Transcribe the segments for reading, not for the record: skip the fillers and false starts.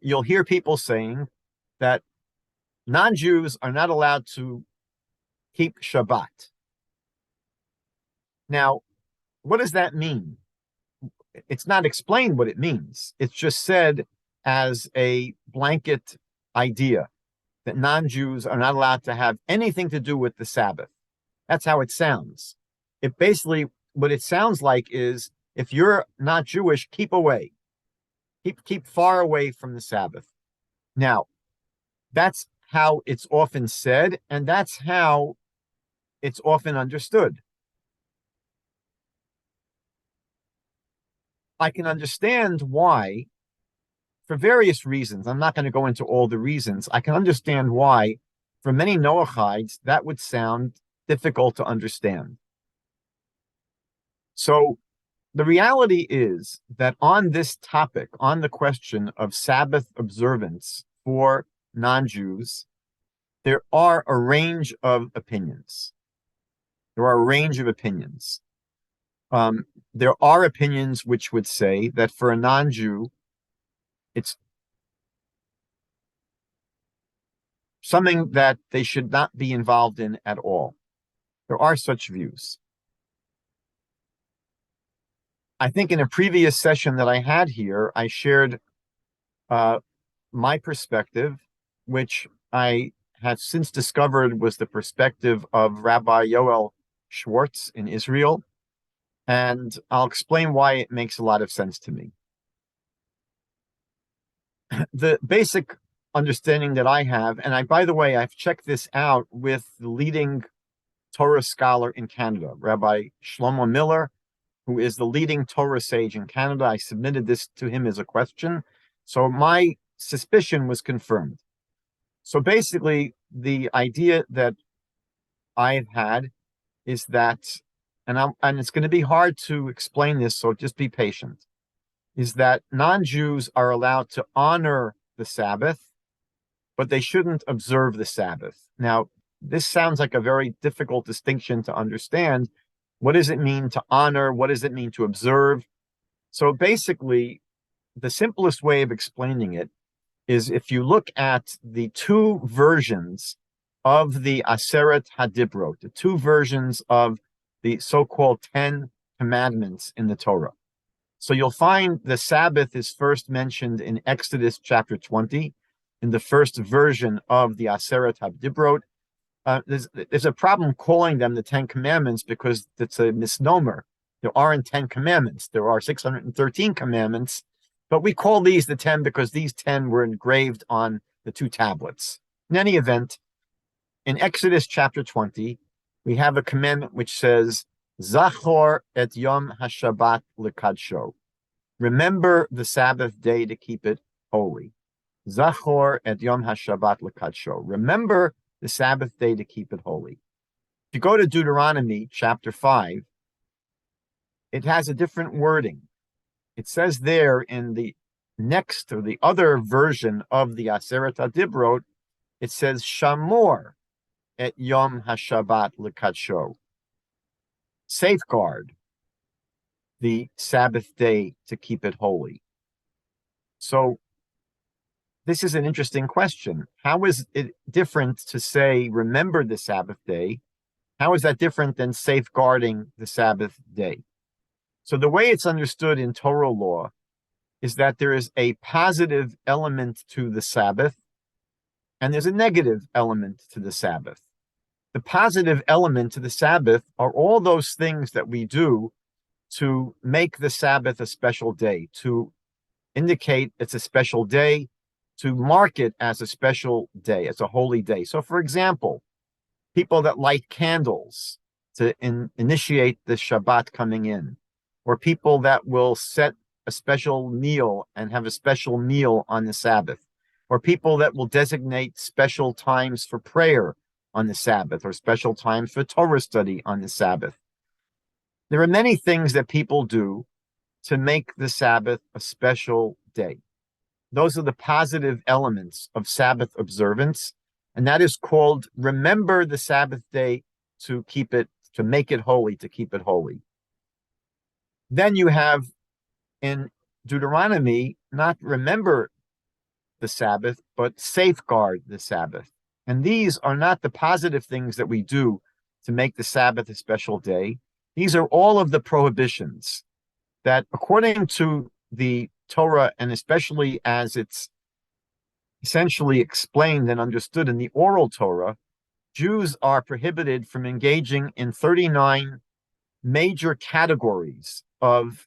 you'll hear people saying that non-Jews are not allowed to keep Shabbat. Now, what does that mean? It's not explained what it means. It's just said as a blanket idea that non-Jews are not allowed to have anything to do with the Sabbath. That's how it sounds. It basically, what it sounds like is, if you're not Jewish, keep away. Keep far away from the Sabbath. Now, that's how it's often said, and that's how it's often understood. I can understand why, for various reasons. I'm not going to go into all the reasons. I can understand why, for many Noahides, that would sound difficult to understand. So the reality is that on this topic, on the question of Sabbath observance for non-Jews, there are a range of opinions. There are a range of opinions. There are opinions which would say that for a non-Jew, it's something that they should not be involved in at all. There are such views. I think in a previous session that I had here, I shared my perspective, which I have since discovered was the perspective of Rabbi Yoel Schwartz in Israel. And I'll explain why it makes a lot of sense to me. The basic understanding that I have, and by the way, I've checked this out with the leading Torah scholar in Canada, Rabbi Shlomo Miller, who is the leading Torah sage in Canada. I submitted this to him as a question. So my suspicion was confirmed. So basically, the idea that I've had is that, and it's going to be hard to explain this, so just be patient, is that non-Jews are allowed to honor the Sabbath, but they shouldn't observe the Sabbath. Now, this sounds like a very difficult distinction to understand. What does it mean to honor? What does it mean to observe? So basically, the simplest way of explaining it is if you look at the two versions of the Aseret HaDibrot, the two versions of the so-called 10 commandments in the Torah. So you'll find the Sabbath is first mentioned in Exodus chapter 20, in the first version of the Aseret HaDibrot. There's a problem calling them the 10 commandments because it's a misnomer. There aren't 10 commandments. There are 613 commandments, but we call these the 10 because these 10 were engraved on the two tablets. In any event, in Exodus chapter 20, we have a commandment which says, Zachor et Yom HaShabbat lekadsho. Remember the Sabbath day to keep it holy. Zachor et Yom HaShabbat lekadsho. Remember the Sabbath day to keep it holy. If you go to Deuteronomy chapter 5, it has a different wording. It says there in the next or the other version of the Aseret HaDibrot, it says Shamor et Yom HaShabbat lekadsho. Safeguard the Sabbath day to keep it holy. So this is an interesting question. How is it different to say, remember the Sabbath day? How is that different than safeguarding the Sabbath day? So the way it's understood in Torah law is that there is a positive element to the Sabbath and there's a negative element to the Sabbath. The positive element to the Sabbath are all those things that we do to make the Sabbath a special day, to indicate it's a special day, to mark it as a special day, as a holy day. So, for example, people that light candles to initiate the Shabbat coming in, or people that will set a special meal and have a special meal on the Sabbath, or people that will designate special times for prayer on the Sabbath, or special times for Torah study on the Sabbath. There are many things that people do to make the Sabbath a special day. Those are the positive elements of Sabbath observance, and that is called remember the Sabbath day to keep it, to make it holy, to keep it holy. Then you have in Deuteronomy, not remember the Sabbath, but safeguard the Sabbath. And these are not the positive things that we do to make the Sabbath a special day. These are all of the prohibitions that, according to the Torah, and especially as it's essentially explained and understood in the oral Torah, Jews are prohibited from engaging in 39 major categories of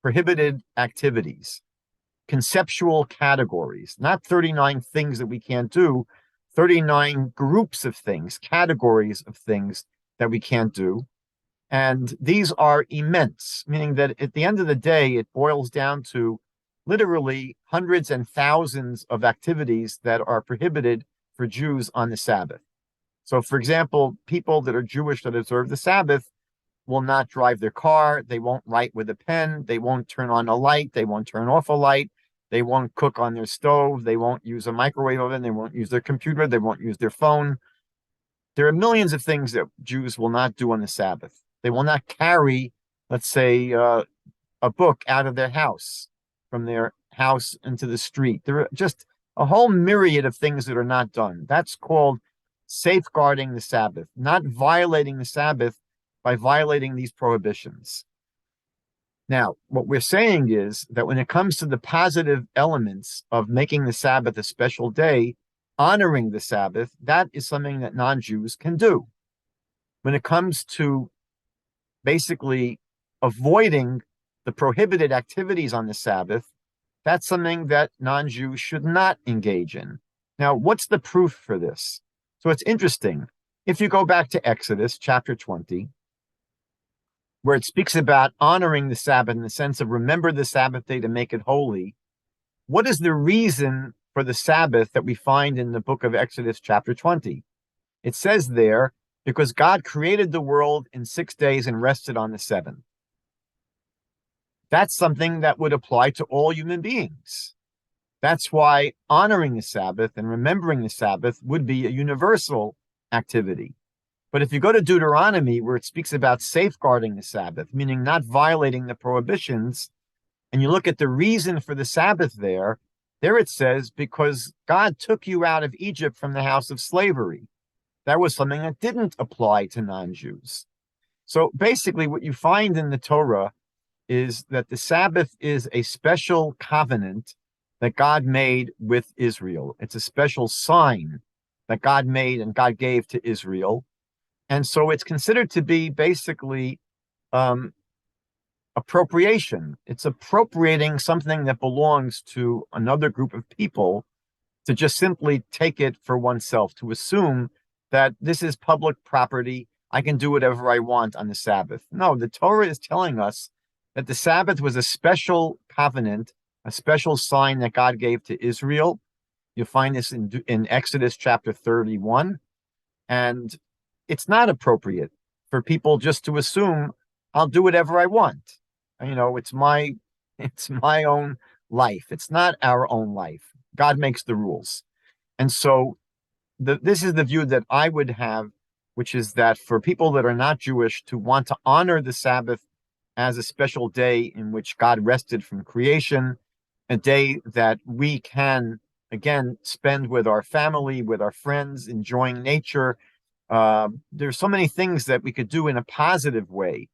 prohibited activities, conceptual categories, not 39 things that we can't do, 39 groups of things, categories of things that we can't do. And these are immense, meaning that at the end of the day, it boils down to literally hundreds and thousands of activities that are prohibited for Jews on the Sabbath. So, for example, people that are Jewish that observe the Sabbath will not drive their car. They won't write with a pen. They won't turn on a light. They won't turn off a light. They won't cook on their stove. They won't use a microwave oven. They won't use their computer. They won't use their phone. There are millions of things that Jews will not do on the Sabbath. They will not carry, let's say, a book out of their house, from their house into the street. There are just a whole myriad of things that are not done. That's called safeguarding the Sabbath, not violating the Sabbath by violating these prohibitions. Now, what we're saying is that when it comes to the positive elements of making the Sabbath a special day, honoring the Sabbath, that is something that non-Jews can do. When it comes to basically avoiding the prohibited activities on the Sabbath, that's something that non-Jews should not engage in. Now, what's the proof for this? So it's interesting. If you go back to Exodus chapter 20, where it speaks about honoring the Sabbath in the sense of remember the Sabbath day to make it holy, what is the reason for the Sabbath that we find in the book of Exodus chapter 20? It says there, because God created the world in 6 days and rested on the seventh. That's something that would apply to all human beings. That's why honoring the Sabbath and remembering the Sabbath would be a universal activity. But if you go to Deuteronomy, where it speaks about safeguarding the Sabbath, meaning not violating the prohibitions, and you look at the reason for the Sabbath there it says, because God took you out of Egypt from the house of slavery. That was something that didn't apply to non-Jews. So basically what you find in the Torah is that the Sabbath is a special covenant that God made with Israel. It's a special sign that God made and God gave to Israel. And so it's considered to be basically appropriation. It's appropriating something that belongs to another group of people to just simply take it for oneself, to assume that this is public property. I can do whatever I want on the Sabbath. No, the Torah is telling us that the Sabbath was a special covenant, a special sign that God gave to Israel. You'll find this in Exodus chapter 31. And it's not appropriate for people just to assume I'll do whatever I want. You know, it's my own life. It's not our own life. God makes the rules. And so this is the view that I would have, which is that for people that are not Jewish to want to honor the Sabbath as a special day in which God rested from creation, a day that we can, again, spend with our family, with our friends, enjoying nature. There's so many things that we could do in a positive way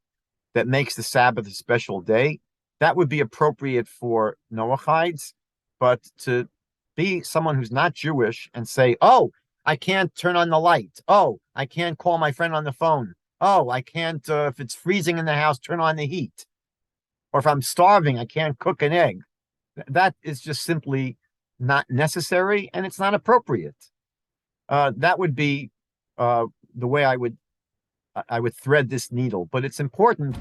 that makes the Sabbath a special day. That would be appropriate for Noahides, but to be someone who's not Jewish and say, oh, I can't turn on the light. Oh, I can't call my friend on the phone. Oh, I can't, if it's freezing in the house, turn on the heat. Or if I'm starving, I can't cook an egg. That is just simply not necessary, and it's not appropriate. That would be the way I would thread this needle. But it's important